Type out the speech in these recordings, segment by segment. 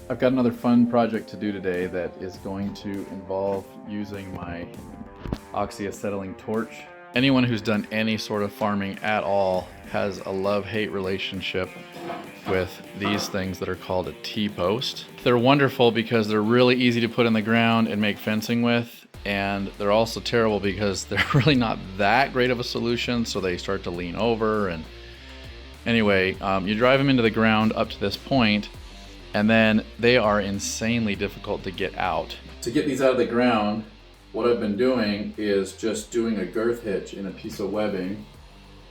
I've got another fun project to do today that is going to involve using my oxyacetylene torch. Anyone who's done any sort of farming at all has a love-hate relationship with these things that are called a T-post. They're wonderful because they're really easy to put in the ground and make fencing with, and they're also terrible because they're really not that great of a solution, so they start to lean over. And anyway, you drive them into the ground up to this point, and then they are insanely difficult to get out. To get these out of the ground, what I've been doing is just doing a girth hitch in a piece of webbing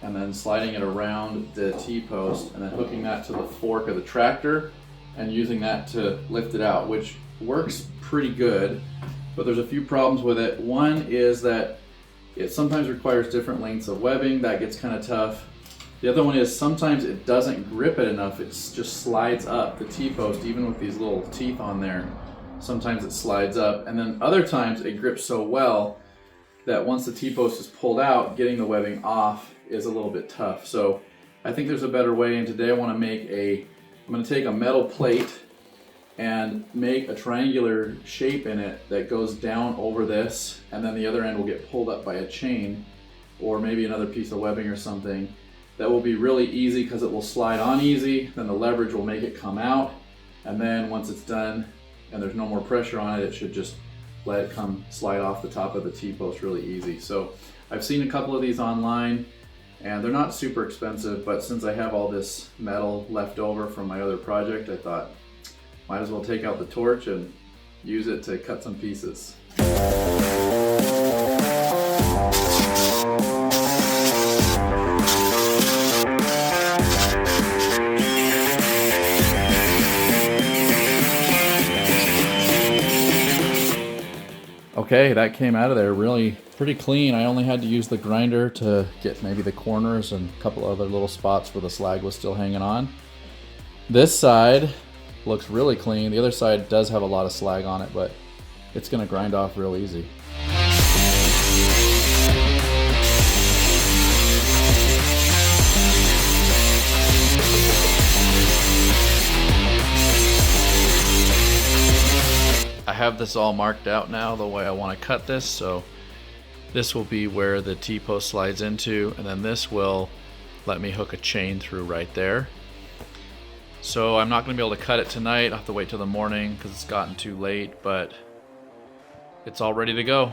and then sliding it around the T-post and then hooking that to the fork of the tractor and using that to lift it out, which works pretty good, but there's a few problems with it. One is that it sometimes requires different lengths of webbing. That gets kind of tough. The other one is sometimes it doesn't grip it enough. It just slides up the T-post, even with these little teeth on there. Sometimes it slides up, and then other times it grips so well that once the T-post is pulled out, getting the webbing off is a little bit tough. So I think there's a better way, and today I'm going to take a metal plate and make a triangular shape in it that goes down over this, and then the other end will get pulled up by a chain or maybe another piece of webbing or something. That will be really easy because it will slide on easy, then the leverage will make it come out, and then once it's done and there's no more pressure on it, it should just let it come slide off the top of the T-post really easy. So I've seen a couple of these online and they're not super expensive, but since I have all this metal left over from my other project, I thought might as well take out the torch and use it to cut some pieces. Okay, that came out of there really pretty clean. I only had to use the grinder to get maybe the corners and a couple other little spots where the slag was still hanging on. This side looks really clean. The other side does have a lot of slag on it, but it's gonna grind off real easy. I have this all marked out now the way I want to cut this, so this will be where the T-post slides into, and then this will let me hook a chain through right there. So I'm not going to be able to cut it tonight. I'll have to wait till the morning because it's gotten too late, but it's all ready to go.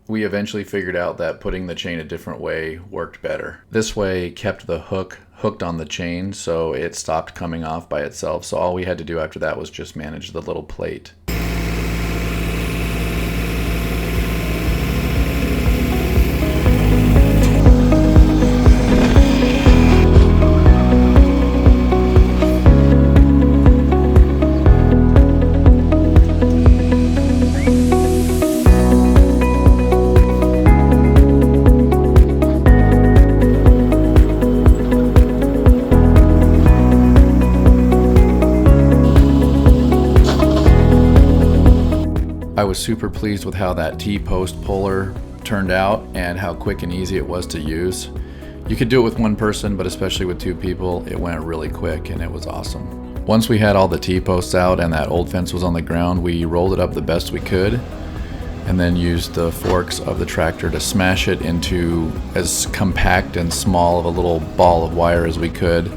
We eventually figured out that putting the chain a different way worked better. This way kept the hook hooked on the chain, so it stopped coming off by itself. So all we had to do after that was just manage the little plate. I was super pleased with how that T-post puller turned out and how quick and easy it was to use. You could do it with one person, but especially with two people, it went really quick and it was awesome. Once we had all the T-posts out and that old fence was on the ground, we rolled it up the best we could and then used the forks of the tractor to smash it into as compact and small of a little ball of wire as we could,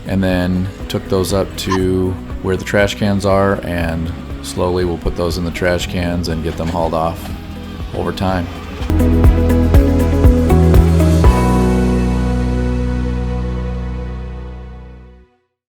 and then took those up to where the trash cans are and Slowly we'll put those in the trash cans and get them hauled off over time.